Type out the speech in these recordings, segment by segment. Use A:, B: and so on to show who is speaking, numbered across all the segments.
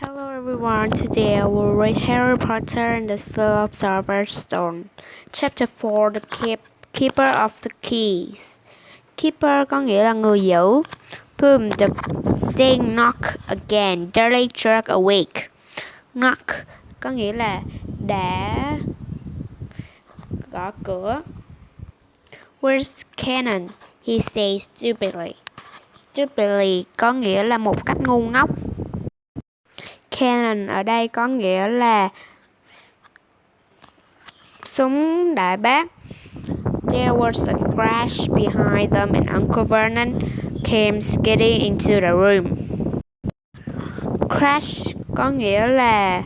A: Hello everyone, today I will read Harry Potter and the Philosopher Stone. Chapter 4 The Keeper of the Keys. Keeper có nghĩa là người giữ. Boom, the ding knock again. Dirty jerk awake. Knock có nghĩa là đã gõ cửa. Where's Cannon? He says stupidly. Stupidly có nghĩa là một cách ngu ngốc. Cannon ở đây có nghĩa là súng đại bác. There was a crash behind them and Uncle Vernon came skidding into the room. Crash có nghĩa là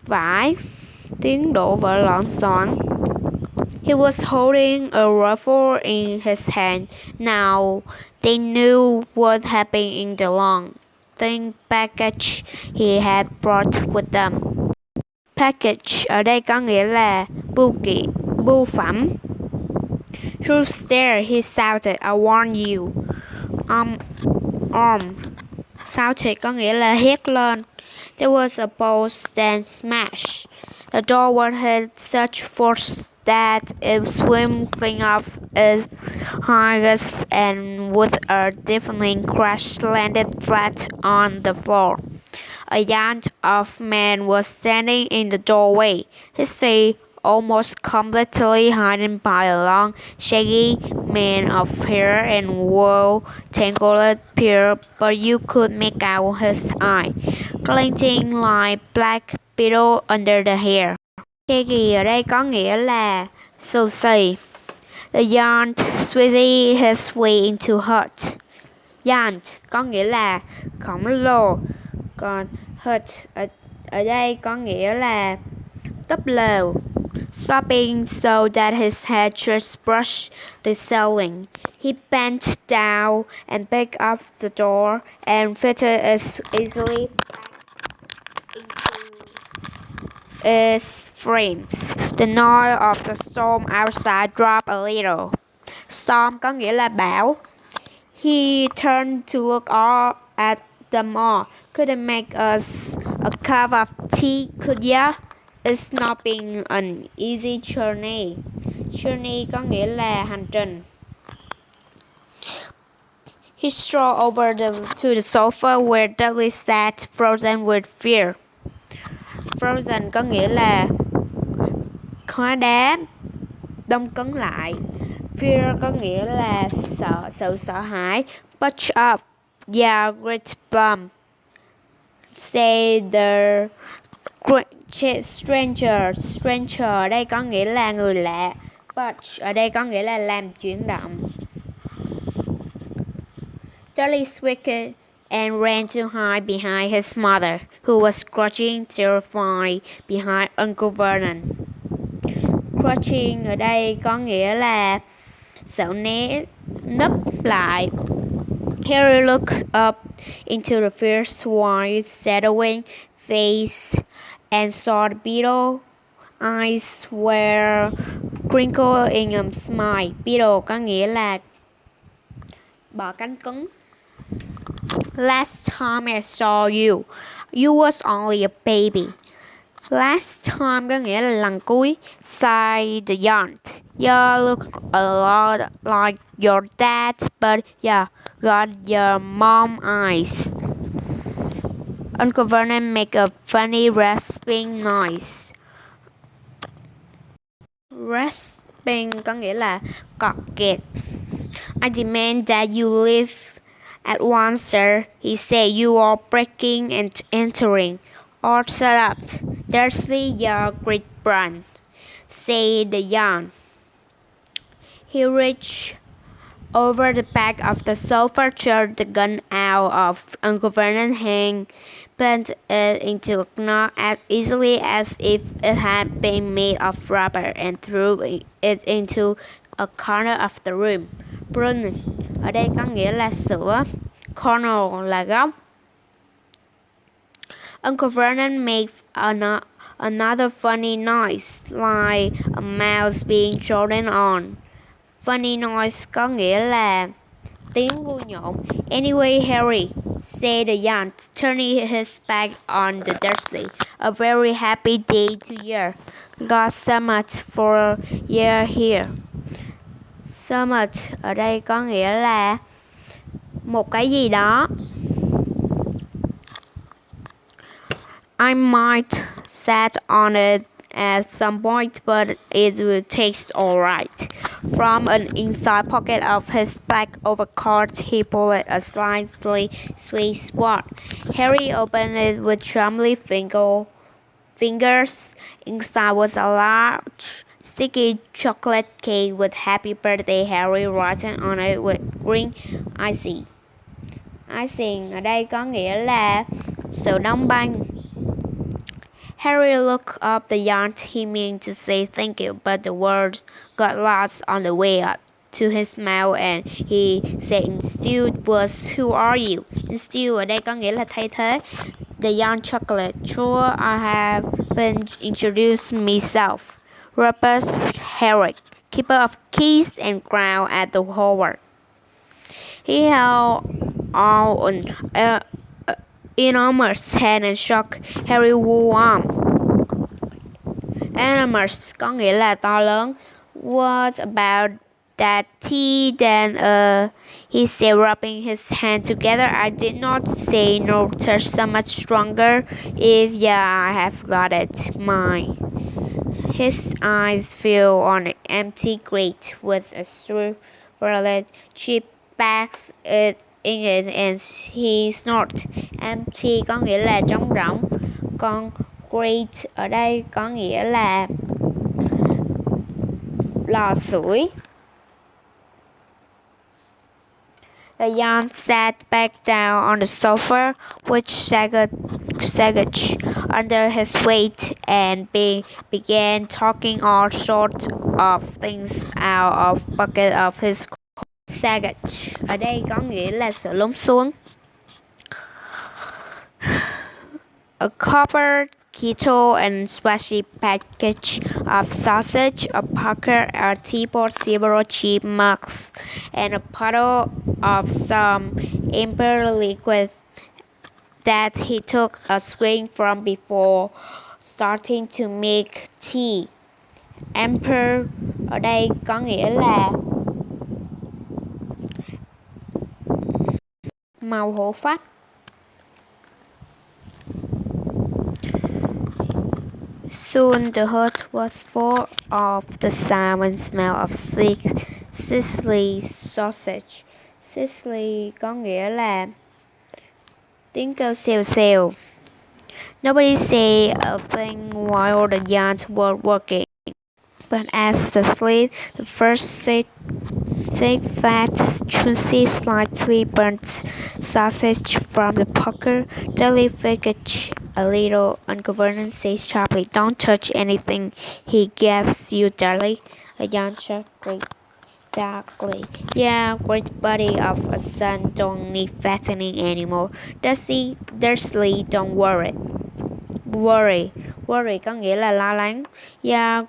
A: vãi, tiếng đổ vỡ loạn xộn. He was holding a rifle in his hand. Now they knew what happened in the long, thin package he had brought with them. Package ở đây có nghĩa là bưu phẩm. Who's there? He shouted. I warn you. Shouted có nghĩa là hét lên. There was a bolt then smash. The door was hit such force that it swung clean off its hinges and with a deafening crash landed flat on the floor. A giant of man was standing in the doorway, his face almost completely hidden by a long, shaggy mane of hair and wool tangled hair, but you could make out his eye, glinting like black beetle under the hair. Shaggy ở đây có nghĩa là xù xì. The giant squeezed his way into hut. Giant có nghĩa là khổng lồ, còn hut ở đây có nghĩa là túp lều. Stopping so that his head just brushed the ceiling. He bent down and picked up the door and fitted it easily back into its frames. The noise of the storm outside dropped a little. Storm có nghĩa là bão. He turned to look all at them all. Couldn't make us a cup of tea, could ya? It's not been an easy journey. Journey có nghĩa là hành trình. He strolled over to the sofa where Dudley sat, frozen with fear. Frozen có nghĩa là hóa đá, đông cứng lại. Fear có nghĩa là sự sợ hãi. Bunch up, yeah, great plum. Say the stranger ở đây có nghĩa là người lạ. Bunch ở đây có nghĩa là làm chuyển động. Dolly squeaked and ran to hide behind his mother, who was crouching terrified behind Uncle Vernon. Crouching ở đây có nghĩa là sợ né núp lại. Harry looked up into the fierce white shadowing face and saw the beetle eyes were crinkled in a smile. Beetle có nghĩa là bọ cánh cứng. Last time I saw you, you was only a baby. Last time có nghĩa là lần cuối. Sighed the giant. You look a lot like your dad, but yeah, got your mom eyes. Uncle Vernon made a funny rasping noise. Rasping có nghĩa là cọt kẹt. I demand that you leave at once, sir. He said you are breaking and entering. Or shut up. Dursley, your great brand, said the young. He reached over the back of the sofa, jerked the gun out of Uncle Vernon's hand, bent it into a knot as easily as if it had been made of rubber, and threw it into a corner of the room. Prune ở đây có nghĩa là sữa. Corner là góc. Uncle Vernon made another funny noise, like a mouse being trodden on. Funny noise có nghĩa là tiếng vui nhộn. Anyway, Harry, said the young, turning his back on the Dursley. A very happy day to you. Got so much for you here. So much ở đây có nghĩa là một cái gì đó. I might sat on it at some point, but it will taste alright. From an inside pocket of his black overcoat, he pulled a slightly sweet sword. Harry opened it with trembling fingers. Inside was a large, sticky chocolate cake with "Happy Birthday, Harry" written on it with green icing. Icing ở đây có nghĩa là sự đóng băng. Harry looked up the yacht. He meant to say thank you, but the words got lost on the way up to his mouth, and he said instead was, "Who are you?" Instead ở đây có nghĩa là thay thế. The young chocolate. Sure, I haven't introduced myself. Robert Herrick, keeper of keys and ground at the Howard. He held out an enormous hand and shook Harry's arm. Enormous có nghĩa là to lớn. What about that tea then? He said, rubbing his hands together. I did not say no touch so much stronger. If yeah, I have got it. Mine. His eyes fell on an empty grate with a swirled chip bags in it, and he snorted. Empty có nghĩa là trống rỗng. Còn grate ở đây có nghĩa là lò sưởi. The young sat back down on the sofa, which sagged under his weight, and began talking all sorts of things out of bucket of his sagged. Ở đây có nghĩa là sự lún xuống. A copper kettle and splashy package of sausage, a poker, a teapot, several cheap mugs, and a bottle of some amber liquid that he took a swig from before starting to make tea. Amber ở đây có nghĩa là màu hổ phách. Soon the hut was full of the sound and smell of sizzling sausage. Sizzling có nghĩa là tiếng kêu xèo xèo. Nobody said a thing while the yarns were working. But as the first thick, fat, juicy, slightly burnt sausage from the poker, Dudley fidgeted a little ungoverned, says sharply, "Don't touch anything he gives you, Dudley." A young chuckled darkly. "Yeah, great buddy of a son don't need fattening anymore. Dursley, don't worry." Worry có nghĩa là lo lắng. Yeah.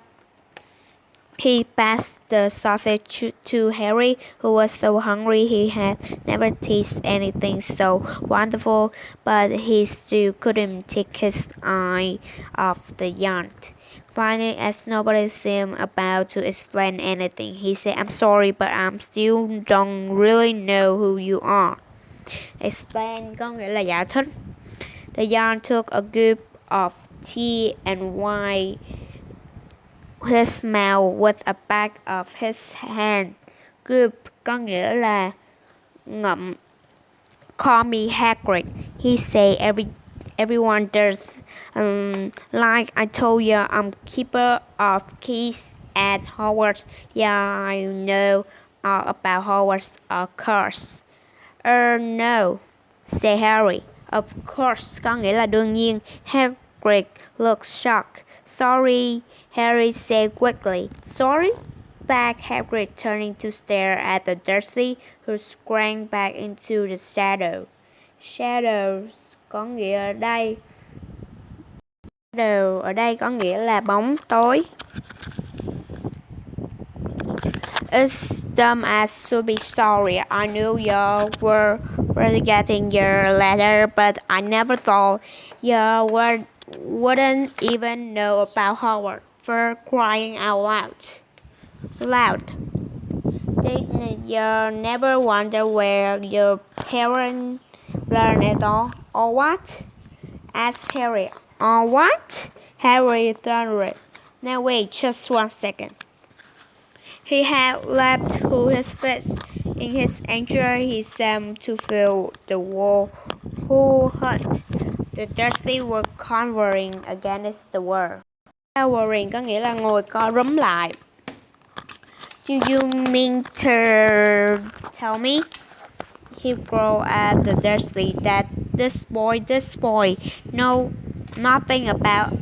A: He passed the sausage to Harry, who was so hungry he had never tasted anything so wonderful, but he still couldn't take his eye off the yacht. Finally, as nobody seemed about to explain anything, he said, "I'm sorry, but I still don't really know who you are." Explain có nghĩa là giải thích. The yacht took a gulp of tea and wiped his mouth with a back of his hand. Gulp có nghĩa là ngậm. "Call me Hagrid," he said. Everyone does. Like I told you, I'm keeper of keys at Hogwarts. Yeah, I know all about Hogwarts, of course. No, said Harry. Of course có nghĩa là đương nhiên. Hagrid looked shocked. "Sorry," Harry said quickly. "Sorry?" Back Hagrid, turning to stare at the Dursley, who shrank back into the shadow. Shadows có nghĩa ở đây. Shadow ở đây có nghĩa là bóng tối. "It's dumb as to be sorry. I knew you were really getting your letter, but I never thought you wouldn't even know about Howard for crying out loud. Loud. Didn't you never wonder where your parents learned it all, or what? Asked Harry. Or what? Harry thundered. Now wait just 1 second. He had leapt to his feet. In his anger, he seemed to feel the whole hut. The Dursley were cowering against the wall. Cowering có nghĩa là ngồi co rúm lại. Do you mean to tell me? He growled at the Dursley that this boy, know nothing about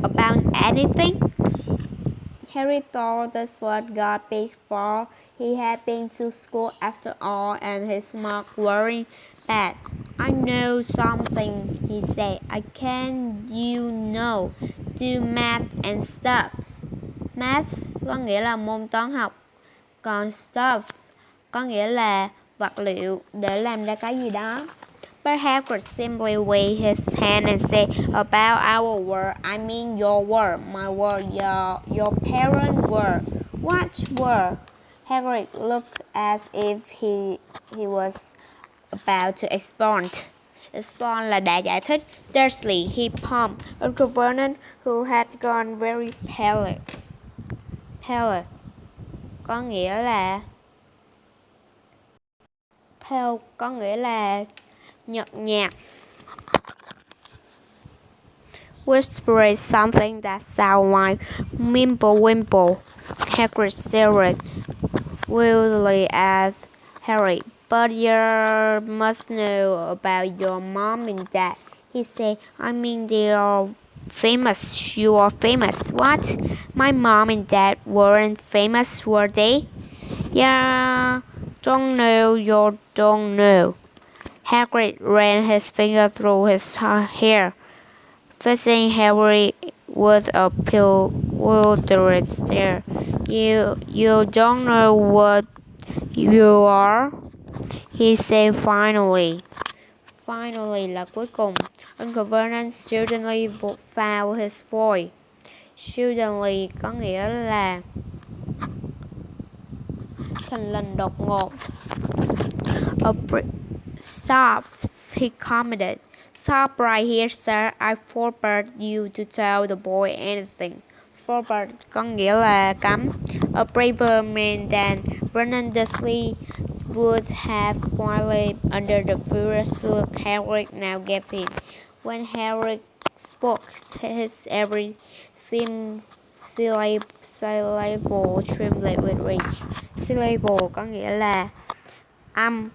A: anything. Harry thought that's what got big for. He had been to school after all, and his marks weren't bad. I know something, he said. I can, do math and stuff. Math có nghĩa là môn toán học, còn stuff có nghĩa là vật liệu để làm ra cái gì đó. But Hagrid simply waved his hand and said, about our world, I mean your world, my world, your parents' world. What world? Hagrid looked as if he was about to expound. Expound là đã giải thích. Dursley, he pumped. Uncle Vernon, who had gone very pale. Pale có nghĩa là nhợt nhạt. Whispered something that sounded like Mimble-Wimble. Hagrid stared wildly at Harry. But you must know about your mom and dad, he said. I mean, they are famous. You are famous. What? My mom and dad weren't famous, were they? Yeah, don't know, you don't know. Hagrid ran his finger through his hair, facing Harry with a bewildered stare. You don't know what you are? He said finally. Finally là cuối cùng. Uncle Vernon suddenly found his voice. Suddenly có nghĩa là thình lình đột ngột. Stop, he commanded. Stop right here, sir. I forbade you to tell the boy anything. Forbade có nghĩa là cấm. A braver man than Vernon Dursley would have quailed under the furious look Harry now gave him. When Harry spoke, his every syllable trembled with rage. Syllable có nghĩa là âm.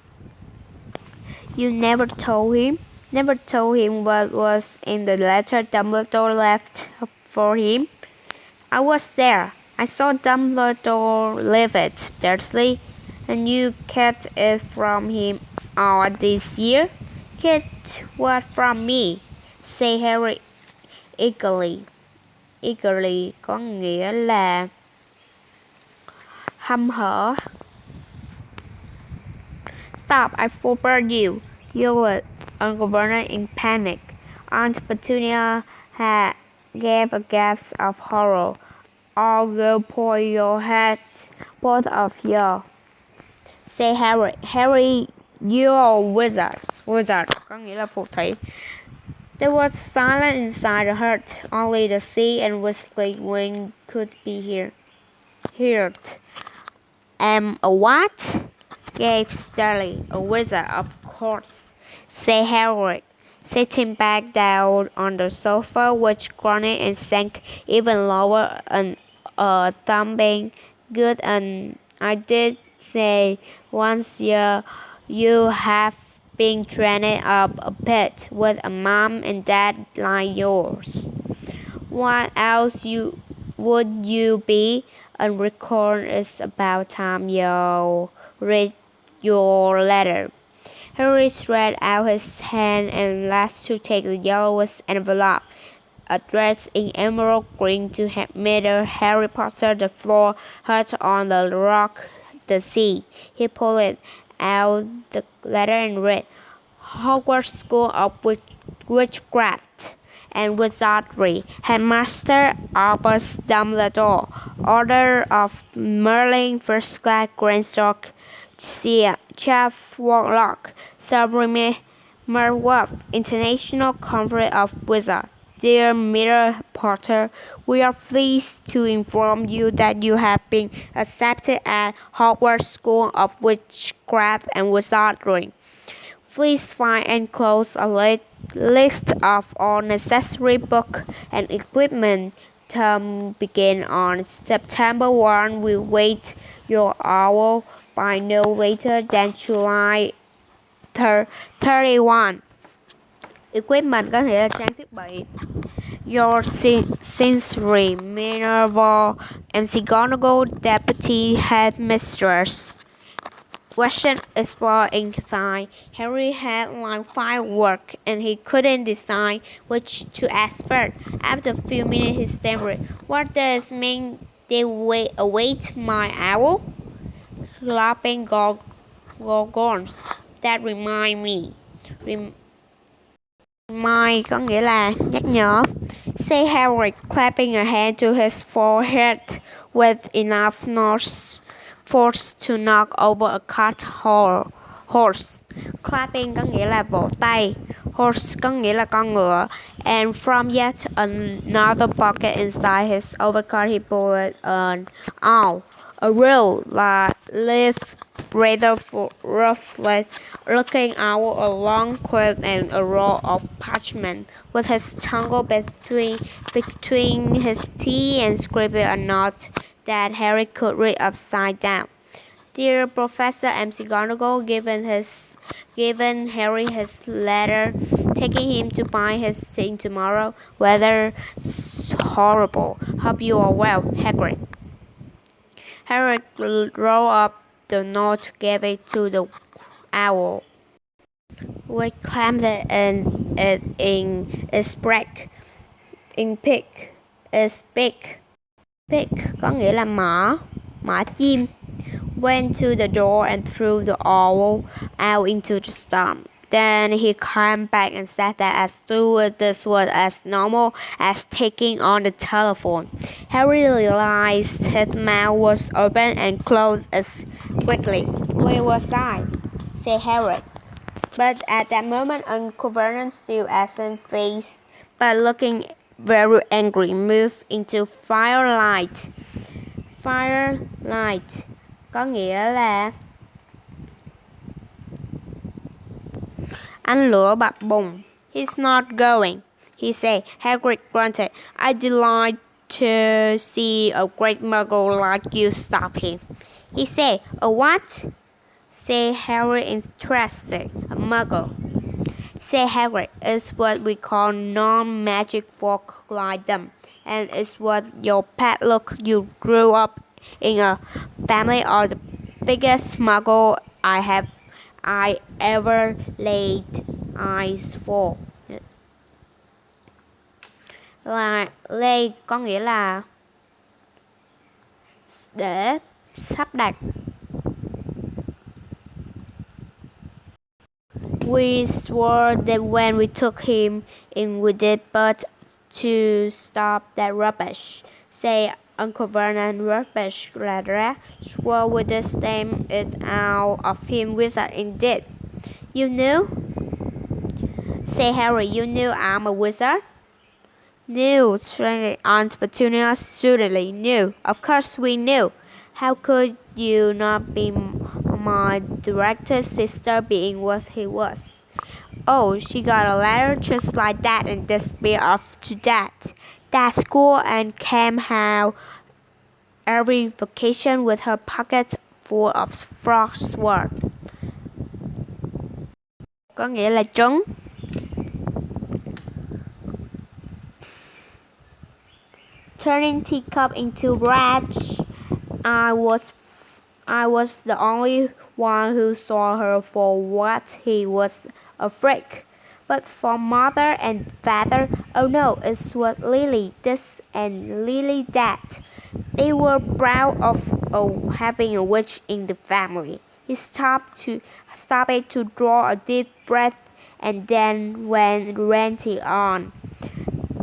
A: You never told him what was in the letter Dumbledore left for him? I was there. I saw Dumbledore leave it, Dursley. And you kept it from him all this year? Kept what from me? Said Harry eagerly. Eagerly có nghĩa là hăm hở. Stop, I forbade you, yelled Uncle Vernon in panic. Aunt Petunia gave a gasp of horror. I'll go pour your head, both of you, said Harry. Harry, you're a wizard. Wizard có nghĩa là phù thủy. There was silence inside the hut. Only the sea and whistling wind could be heard. A what? Gasped Stanley. A wizard, of course, said Harry, sitting back down on the sofa, which groaned and sank even lower, and thumping. Good, and I did say once you have been trained up a bit with a mom and dad like yours. What else would you be? And record it's about time you read your letter. Harry stretched out his hand and last to take the yellowest envelope, addressed in emerald green to Mr. Harry Potter, the floor, hut on the rock, the sea. He pulled it out the letter and read, Hogwarts School of Witchcraft and Wizardry, Headmaster Albus Dumbledore, Order of Merlin, First Class Greystoke, Chief Warlock, Sublime Merwolf, International Conference of Wizards. Dear Mr. Potter, we are pleased to inform you that you have been accepted at Hogwarts School of Witchcraft and Wizardry. Please find enclosed a list of all necessary books and equipment. Term begin on September 1. We wait your hour by no later than July 31. Equipment có nghĩa là trang thiết bị. Your sincere Minerva McGonagall, Deputy Headmistress. Question explore inside. Harry had like 5 work and he couldn't decide which to ask first. After a few minutes he stammered, "What does it mean they await my owl?" Clapping gorgons. That remind me. Remind có nghĩa là nhắc nhở. Say Harry, clapping a hand to his forehead with enough force to knock over a cart horse. Clapping có nghĩa là vỗ tay. Horse có nghĩa là con ngựa. And from yet another pocket inside his overcoat he pulled an owl. A real live rather rough looking owl, a long quill and a roll of parchment, with his tongue between his teeth and scribbled a note that Harry could read upside down. Dear Professor McGonagall, given Harry his letter, taking him to buy his thing tomorrow. Weather horrible. Hope you are well, Hagrid. Harry rolled up the note, gave it to the owl. We clamped it in its break. In pick is big. Pick có nghĩa là mỏ chim. Went to the door and threw the owl out into the storm. Then he came back and said that as this was as normal as taking on the telephone. Harry realized his mouth was open and closed as quickly. Where was I? Said Harry. But at that moment, Uncle Vernon, still absent face, but looking very angry, moved into firelight. Firelight có nghĩa là ánh lửa bập bùng. He's not going, he said. Hagrid grunted. I'd like to see a great muggle like you stop him. He said, a what? Said Harry, interested. A muggle, said Hagrid, is what we call non-magic folk like them. And it's what your pet look. You grew up in a family or the biggest muggle I ever laid eyes for. Lay có nghĩa là để sắp đặt. We swore that when we took him in we did but to stop that rubbish. Say Uncle Vernon, rubbish rather. Swore we would stamp it out of him, wizard indeed. You knew? Say Harry, you knew I'm a wizard? Knew, Aunt Petunia certainly knew. Of course we knew. How could you not be my director's sister being what he was? Oh, she got a letter just like that and disappeared off to that school and came home every vacation with her pockets full of frostwork. Có nghĩa là trứng. Turning teacup into rage. I was the only one who saw her for what he was, a freak. But for mother and father, oh no, it was Lily this and Lily that. They were proud of having a witch in the family. He stopped to draw a deep breath and then went on.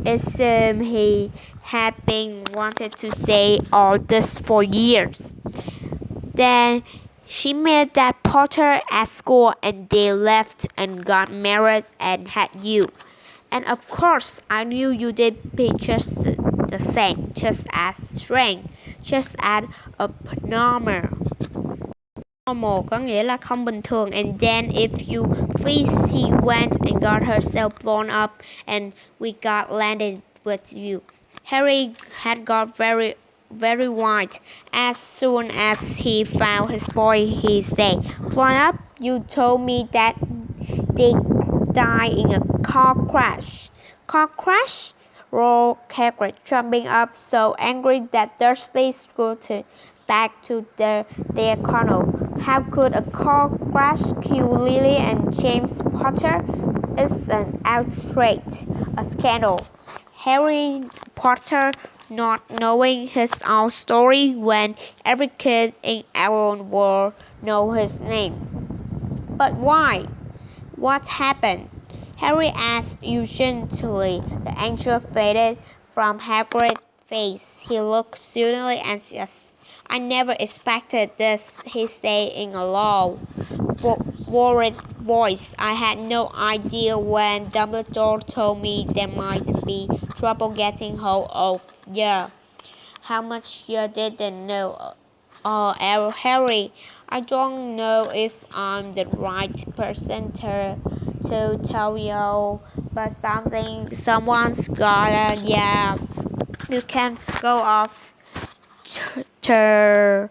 A: It seemed he had been wanting to say all this for years. Then she met that Potter at school and they left and got married and had you. And of course, I knew you did be just the same, just as strange, just as abnormal. Normal có nghĩa là không bình thường. And then if you please, she went and got herself blown up and we got landed with you. Harry had got very white as soon as he found his boy. He said, blown up? You told me that they died in a car crash. Car crash? Roared Hagrid, jumping up so angry that Dursley scooted back to their corner. How could a car crash kill Lily and James Potter? It's an outrage, a scandal. Harry Potter not knowing his own story when every kid in our world knows his name. But why? What happened? Harry asked urgently. The anger faded from Hagrid's face. He looked suddenly anxious. I never expected this, he said in a low, worried voice. I had no idea when Dumbledore told me there might be trouble getting hold of you. How much you didn't know? Oh, Harry, I don't know if I'm the right person to tell you, but someone's gotta, yeah. You can go off to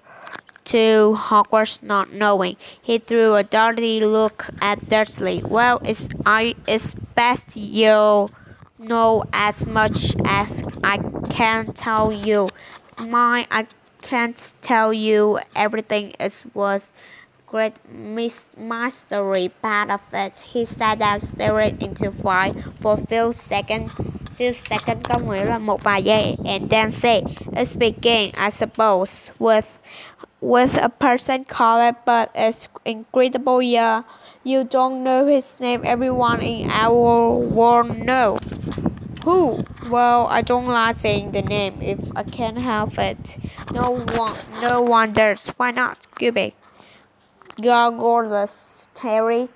A: Hogwarts not knowing. He threw a dirty look at Dursley. Well, it's best you know as much as I can tell you. I can't tell you everything. It was great mystery part of it. He sat down staring into fire for few seconds. Few seconds có nghĩa là một vài giây, and then say, it's begin, I suppose, with a person called, but it's incredible, yeah. You don't know his name. Everyone in our world know. Who? Well, I don't like saying the name if I can't help it. No one does. Why not? Cubic. Gargoyles, Harry.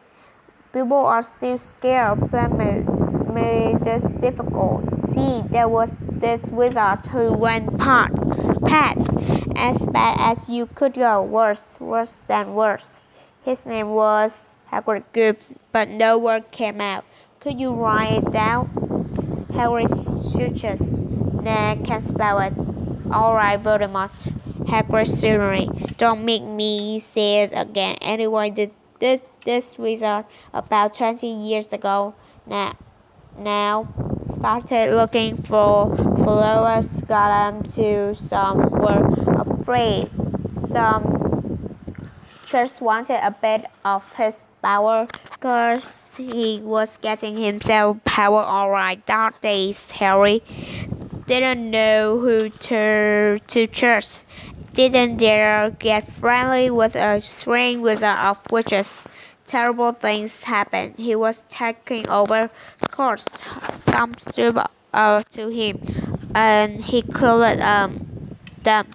A: People are still scared, but made this difficult. See, there was this wizard who went pat, as bad as you could go, worse than worse. His name was Hagrid Good, but no word came out. Could you write it down? Harry searches. Nah, can't spell it. All right, Voldemort. Hagrid suddenly. Don't make me say it again. Anyway, this wizard about 20 years ago now started looking for followers, got them to some were afraid, some just wanted a bit of his power, 'cause he was getting himself power all right. Dark days, Harry didn't know who to trust, didn't dare get friendly with a strange wizard of witches. Terrible things happened. He was taking over. Of course, some stood to him, and he killed them.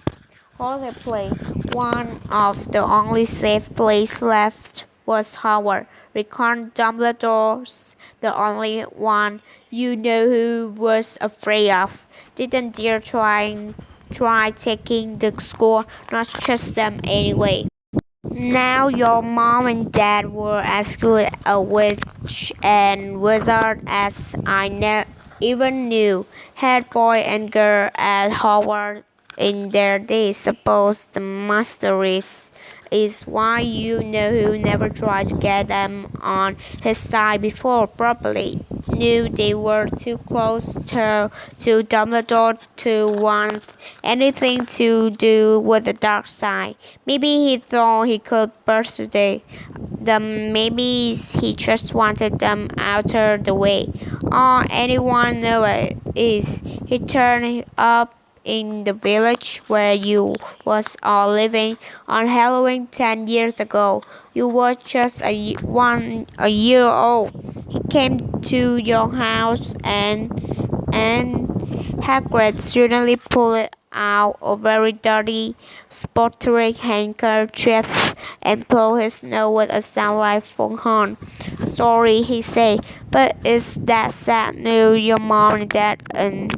A: Horribly. One of the only safe places left was Howard. Reckoned Dumbledore's the only one you know who was afraid of. Didn't dare try taking the school, not trust them anyway. Now your mom and dad were as good a witch and wizard as I even knew. Head boy and girl at Howard in their days. Suppose the mysteries is why you know who never tried to get them on his side before. Probably knew they were too close to Dumbledore to want anything to do with the dark side. Maybe he thought he could persuade them. Maybe he just wanted them out of the way. All anyone knew is he turned up in the village where you was all living on Halloween 10 years ago. You were just a year old. He came to your house and Hagrid suddenly pulled out a very dirty, spotted handkerchief and blew his nose with a sound like foghorn. Sorry, he said, but it's that sad news. Your mom and dad and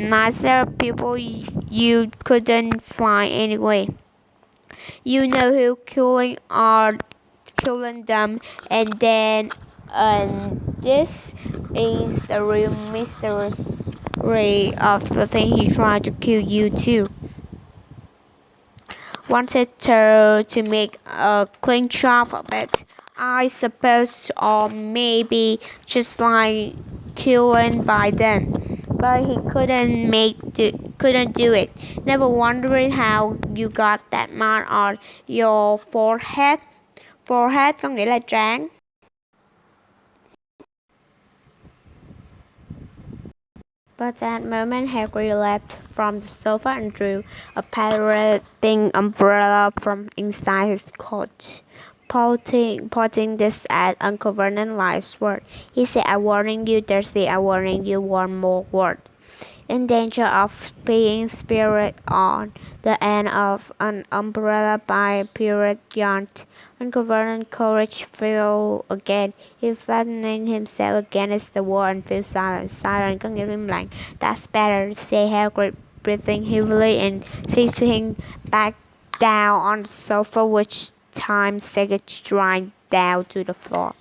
A: nicer people you couldn't find anyway. You know who killing them, and this is the real mystery of the thing he tried to kill you too. Wanted to make a clean job of it, I suppose, or maybe just like killing by then. But he couldn't do it. Never wondered how you got that mark on your forehead. Forehead có nghĩa là trán. But at that moment Harry leapt from the sofa and drew a pirating umbrella from inside his coat. Pointing this at Uncle Vernon like sword. He said, I warning you, Dursley, I warning you one more word. In danger of being spirit on the end of an umbrella by a pirate yacht. Uncle Vernon's courage fell again. He flattened himself against the wall and fell silent. Silent có nghĩa là im lặng. That's better, said Hagrid, breathing heavily and sitting back down on the sofa, which time Saggett dragged down to the floor.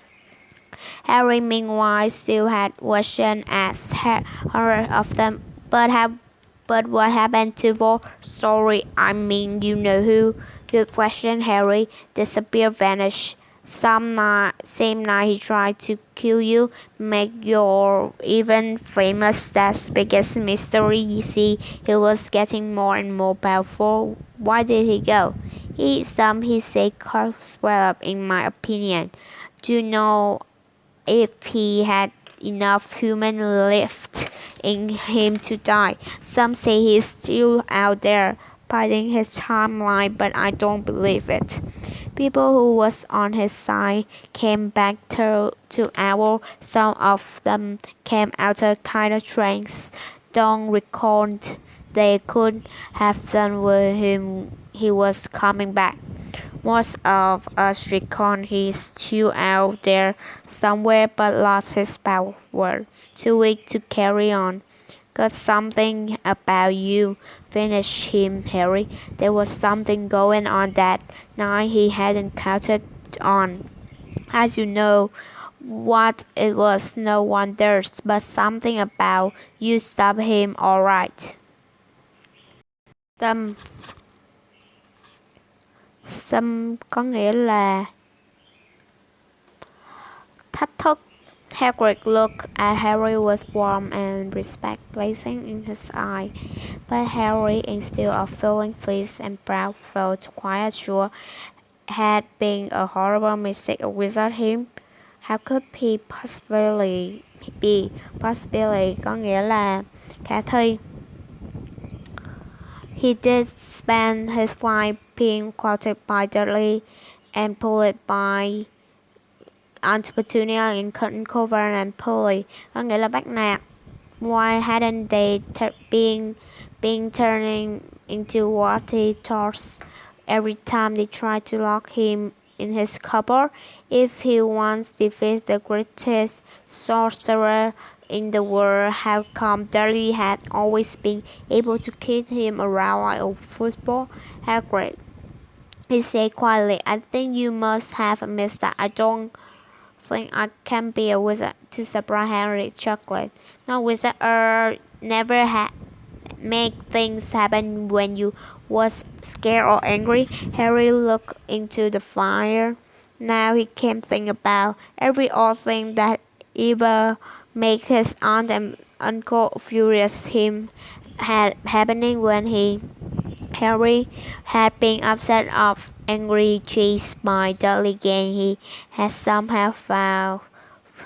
A: Harry, meanwhile, still had questions as hundreds of them. But what happened to Vol? Sorry, I mean, you know who? Good question, Harry. Disappear, vanish. Same night he tried to kill you, make your even famous. That's biggest mystery. You see, he was getting more and more powerful. Why did he go? He said, swell up, in my opinion. Do you know if he had enough human lift in him to die? Some say he's still out there biding his timeline, but I don't believe it. People who was on his side came back to our. Some of them came out of kind of trance. Don't recall they could have done with him. He was coming back. Most of us reckon he's still out there somewhere but lost his power. Too weak to carry on. Got something about you, finished him, Harry. There was something going on that night he hadn't counted on. As you know, what it was no one dares, but something about you stopped him all right. Some có nghĩa là thách thức. Hagrid looked at Harry with warmth and respect blazing in his eye. But Harry, instead of feeling pleased and proud, felt quite sure had been a horrible mistake without him. How could he possibly be? Possibly có nghĩa là khả thi. He did spend his life being clouded by Dudley and pulled by Aunt Petunia and Uncle Vernon and Polly, có nghĩa là bắt nạt. Why hadn't they been turning into watery thoughts every time they tried to lock him in his cupboard? If he once defeated the greatest sorcerer in the world, how come Dudley had always been able to kick him around like a football? Hagrid, he said quietly, I think you must have missed that. I don't think I can be a wizard. To surprise Harry chuckled. No wizard never had make things happen when you was scared or angry. Harry looked into the fire. Now he can think about every odd thing that ever made his aunt and uncle furious. Him had happening when Harry had been upset of angry chased by Dudley again. He had somehow found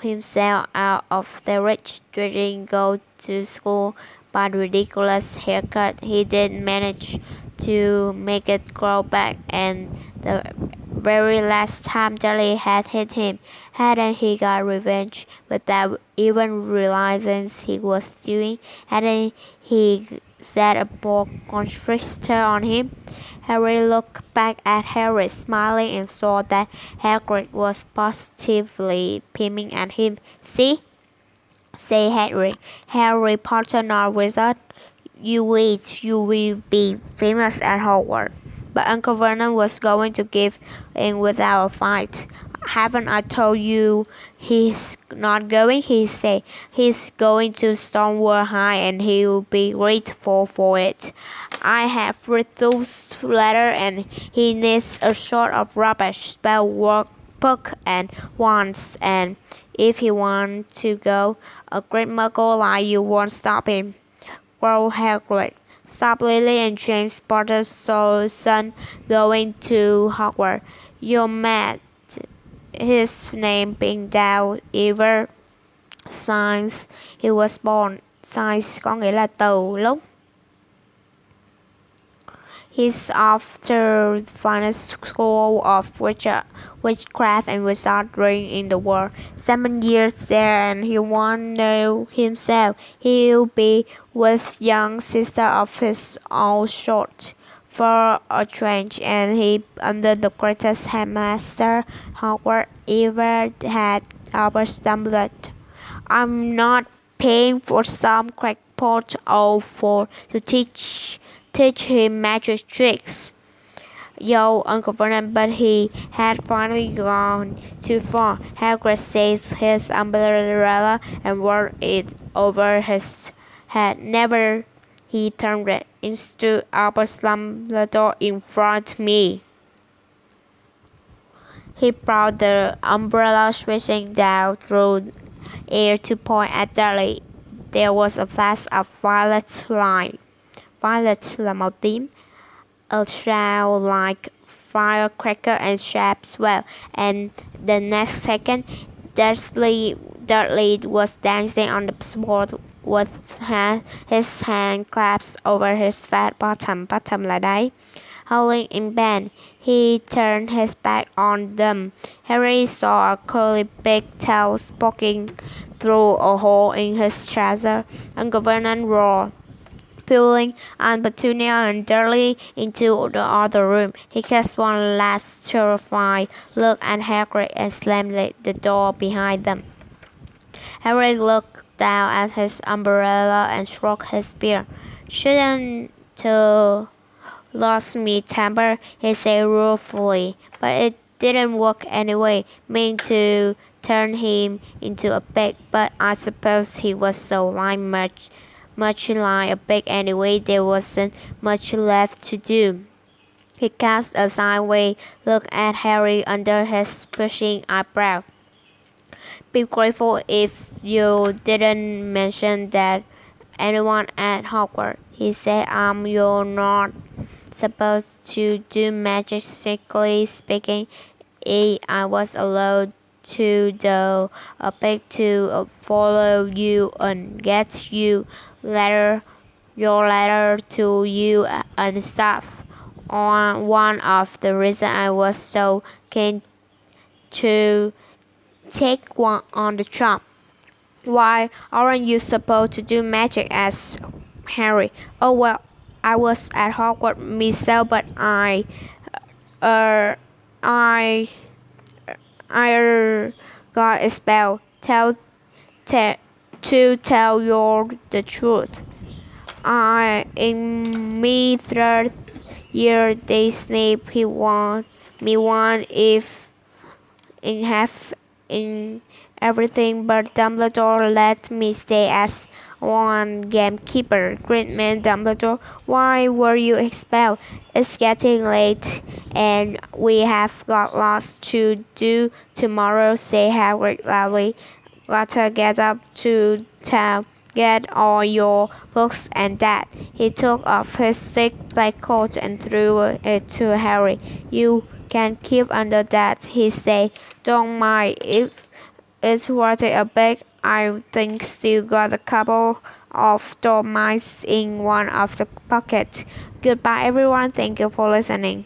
A: himself out of the rich didn't go to school, but ridiculous haircut. He did manage to make it grow back, and the very last time Charlie had hit him, hadn't he got revenge without even realizing he was doing? Hadn't he set a boa constrictor on him? Harry looked back at Harry, smiling, and saw that Hagrid was positively beaming at him. "See?" said Harry. "Harry Potter not wizard. You wait, you will be famous at Hogwarts." But Uncle Vernon was going to give in without a fight. "Haven't I told you he's not going?" he said. "He's going to Stormwood High, and he'll be grateful for it. I have read those letters, and he needs a sort of rubbish spell work book and wands, and if he wants to go, a great muggle like you won't stop him." Growled Hagrid. "Stop Lily and James Potter's son going to Hogwarts. You're mad." His name being down ever since he was born. Since có nghĩa là từ lúc. He's after the finest school of witchcraft and wizardry in the world. 7 years there, and he won't know himself. He'll be with young sister of his own sort for a change, and he under the greatest headmaster Howard ever had, Albus Dumbledore. I'm not paying for some crackpot old fool to teach him magic tricks, yelled Uncle Vernon, but he had finally gone too far. Hagrid seized his umbrella and whirled it over his head. Never, he turned it into Albus Dumbledore in front of me. He brought the umbrella swishing down through air to point at Dudley. There was a flash of violet light. Violet là màu tím. A shout like firecracker and sharp swell, and the next second, Dudley was dancing on the sword with his hand clasped over his fat bottom. Bottom là đáy. Howling in pain, he turned his back on them. Harry saw a curly big tail poking through a hole in his trouser. Uncle Vernon roared, pulling Aunt Petunia and Dudley into the other room. He cast one last terrified look at Hagrid and slammed the door behind them. Harry looked down at his umbrella and stroked his beard. "Shouldn't lost me temper," he said ruefully, "but it didn't work anyway. Meant to turn him into a pig, but I suppose he was so much like a pig anyway, there wasn't much left to do." He cast a sideways look at Harry under his pushing eyebrow. "Be grateful if you didn't mention that anyone at Hogwarts," he said. "You're not supposed to do magic, strictly speaking. I was allowed to do a pig to follow you and get your letter to you and stuff. One of the reasons I was so keen to take one on the job." "Why aren't you supposed to do magic?" asked Harry. "Oh well, I was at Hogwarts myself, but I got a spell. To tell you the truth, in me third year they snip he won me one if in half in everything, but Dumbledore let me stay as one gamekeeper." "Great man, Dumbledore, why were you expelled?" "It's getting late, and we have got lots to do tomorrow," said Hagrid loudly. "Gotta get up to town, get all your books and that." He took off his thick black coat and threw it to Harry. "You can keep under that," he said. "Don't mind if it's worth it a bit. I think still got a couple of the mice in one of the pockets. Goodbye everyone. Thank you for listening.